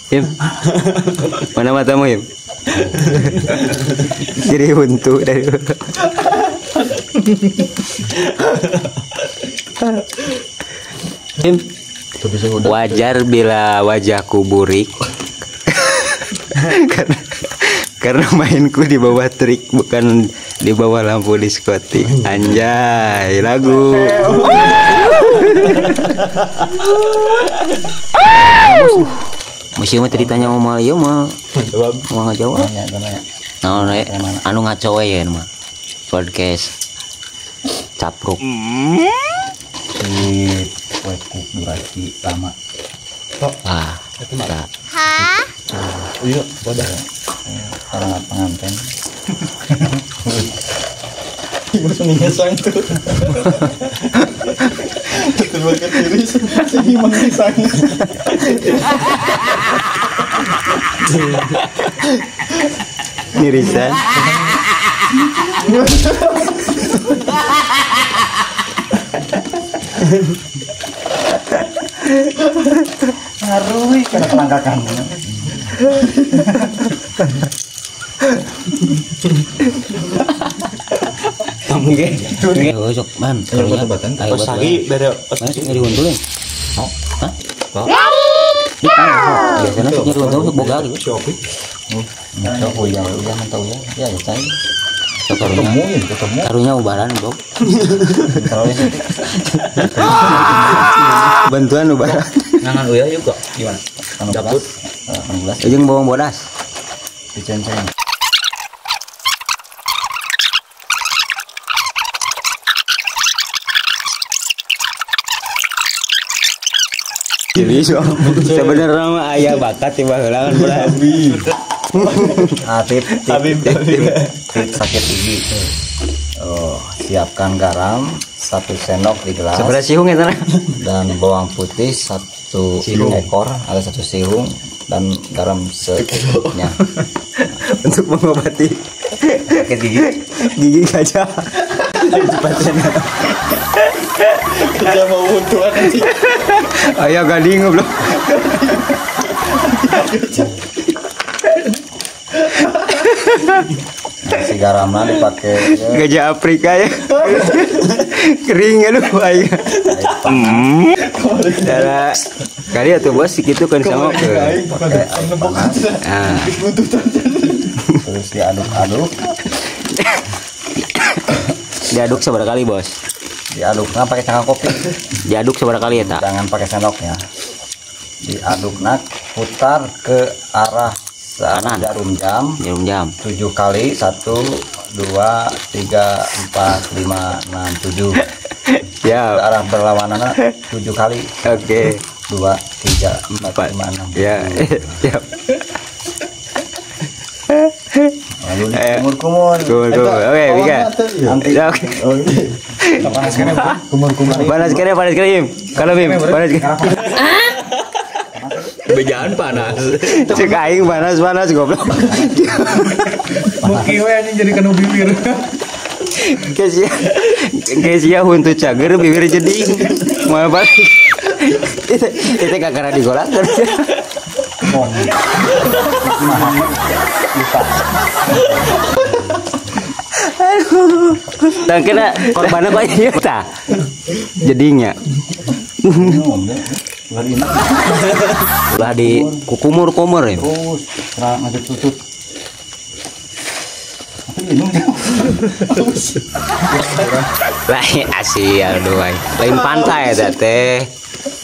Im, mana matamu Im? Jadi buntu dari. Im, wajar bila wajahku burik karena mainku di bawah trik bukan di bawah lampu diskotik. Anjay, lagu. Masih mah ceritanya mau mal ieu mah. Mau ngajawab. Nah, anu ngacowe ya mah. Podcast capruk. Webku durasi lama. Ah, Hah? Iya, bodoh. Para pengantin. Ibu seninya sang tuh. Terus ke kiri sini mengisang. Irisan. Harui karena kelangkakan. Kamu ge. Oh, sok man. Pas lagi dari Nyari untul. Oh, hah? Biasanya sih nyari untul boga gitu. Oh iya, mantap ya. Ya, saya. Ketemu. Karunya ubaran, Bro. Bantuan ubaran. Ngangan uya juga gimana? Dapet 16. Jeung bawang bodas. Dicenceng. Jadi sebenarnya mah aya bakat tiba heula kan berarti. Tip sakit gigi. Oh, siapkan garam 1 sendok di gelas. Seberapa sihung eta? Dan bawang putih 1 ekor, ada 1 sihung dan garam secukupnya. Untuk mengobati Sakit gigi gajah. Kita mau untuan sih. Aya gading goblok. Si garamnya dipakai Gajah Afrika ya. Kering aduh aya. Cara kali atuh bos kitu kan sama ke. pakai air panas. Ah. Terus diaduk-aduk. Diaduk seberapa kali, Bos? Diaduknya pakai cangkang kopi. Diaduk seberapa kali ya, Tak? Jangan pakai sendoknya. Diaduknya putar ke arah sana jarum jam. Jarum jam. 7 kali. 1 2 3 4 5 6 7. Ya. Ke arah berlawanan 7 kali. Oke. 2 3 4 5 6. Ya. Siap. Lalu kumur-kumur. Kumur. Oke, Bika. Nanti. Oke. Panas kene, kumur-kumur. Panas kene, Im. Kalau Bim, panas kene. Bejaan panas. Cek aing panas goblok. Muki we anjing jadi kena bibir. Kesia huntu cager bibir jeding. Moal balik. Itu kakara digolak. Dan kena korbannya banyak ta. Jadinya. Ulah di kumur-kumur ya. Terus serang aja tutut. Apa minum? Lain Asia doang. Lain pantai eta teh.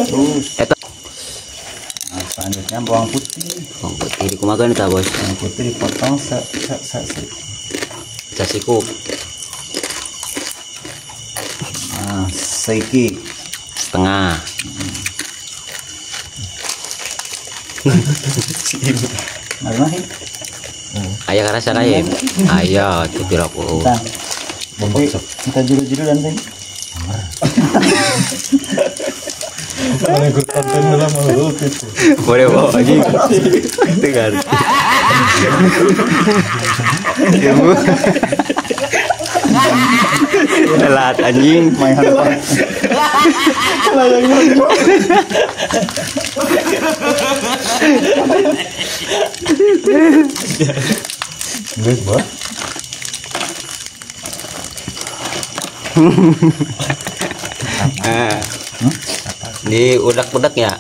Terus Eta selanjutnya bawang putih. bawang putih dikumakan eta, Bos. Bawang putih dipotong Casiku nah, seiki setengah. mana sih? Aya karasa ya. Aya tuh piraku. Kita judul-judul dan sih. Mana ikut konten dalam mulut itu. Boleh bawa lagi. Dengar. Ibu. Telat anjing. main handphone. Guys, Bos. Di udak-udak ya.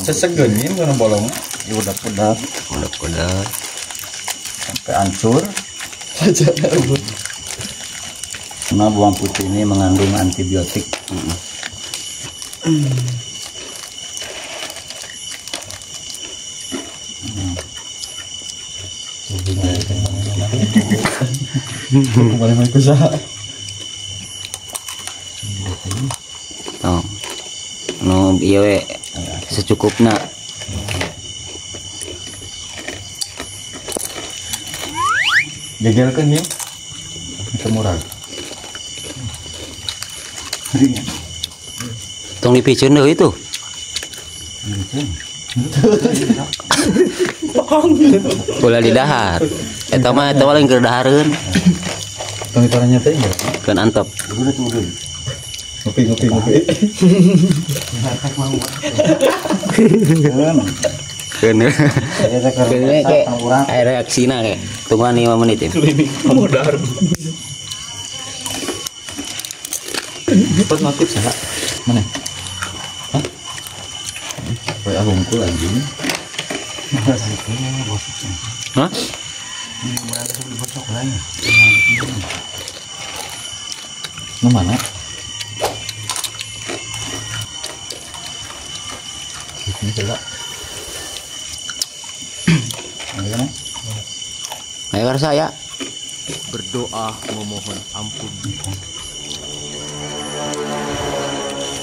Sesegenin kan bolong. Ya udah Udak-udak. sampai hancur. Karena bawang putih ini mengandung antibiotik. Kemarin main usaha. Oh. No, iya we. Secukupna. Gagal kan nih? Kita murah. Tong dipikeun deui itu. Bola di dahar. Eta mah lain keur dahareun. Tong caranya teh enggak? Keun antep. Ngopi. Keun. Keun kayak air reaksina kayak. Tungguan 5 menit ya. Modar. Cepat notif saha? Mana? Hah? Kayak hungkul anjing. Hah? Nu mana? Ini coba. Ayo kan saya. Berdoa memohon ampun.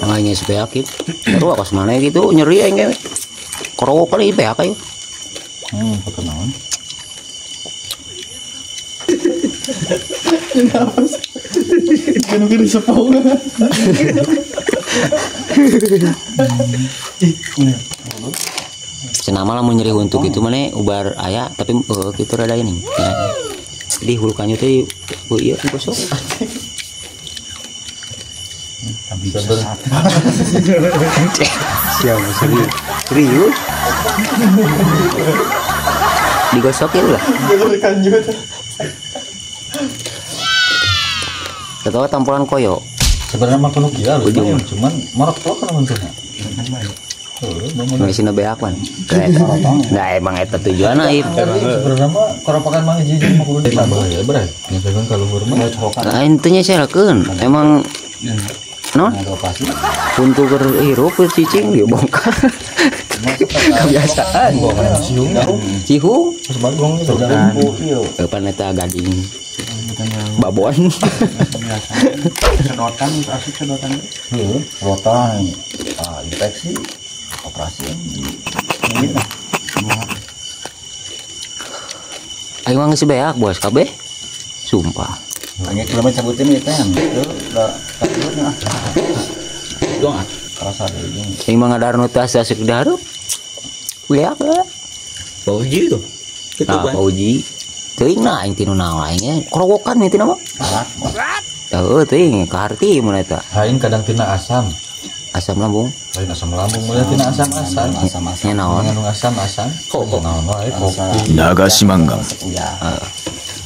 Makanya supaya yakin. Terus aku semana gitu nyeri aing ge. Korok kali PHK yuk. Perkenalan. Kan udah sepau. Senama lah mau nyeri untuk itu mana ubar aya tapi gitu rada ini. Ya. Jadi hulu kanyu teh ieu gosok. Siapa serius? Digosokin lah. Ketawa tampolan koyo. Sebenarnya mah kuno kira ujung cuman marok tua kan bentuknya. Ngasih beak kan. Nggak emang eta tujuan aib. Sebenarnya mah koropakan mah jijik mah kudu bahaya berai. Misalkan kalau hormat Nah intinya serakeun. Emang non untuk berhirup cicing dia bongkar. Kebiasaan. Cihung. pas bagong itu Depan eta gading. Babon. Sedotan asli sedotan. Sedotan. Infeksi operasi ini lah. Aing mah geus beak bos kabeh. Sumpah. Hanya kilometer sebutin itu kan. Itu udah takutnya. Dong kerasa dulu. Aing mah ngadarnu teh asik diharup. Beak lah. Bau uji itu. Nah, pauji. Teuing na aing tinu naon aing korowokan nih tina mah. Heuh teuing kaharti mun eta. lain kadang tina asam Asam lambung. lain asam lambung mulai tina asam-asam Nya naon? mengandung asam-asam kok naon wae kopi Nagasimangga. Ya.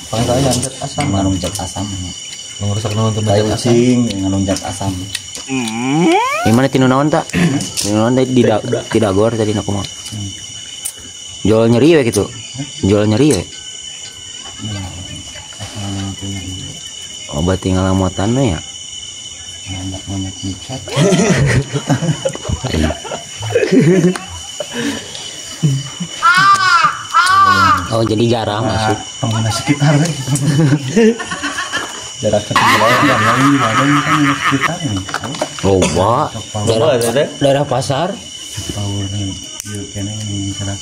paling kaya zat asam Mengandung zat asam. ngerusak naon teh Kayak zat asam ucing mengandung zat asam. Di mana tinu naon tak? Tinu naon tadi tidak gor tadi aku mah. Jual nyeri we gitu. Jual nyeri we. Obat tinggal lamotan we ya. Banyak micet. Oh jadi jarang masuk. Pengguna sekitar jarak ketinggalan dan lain badan kan di sekitar ini. Oh, daerah pasar. Tahu nih, yuk kene ini salah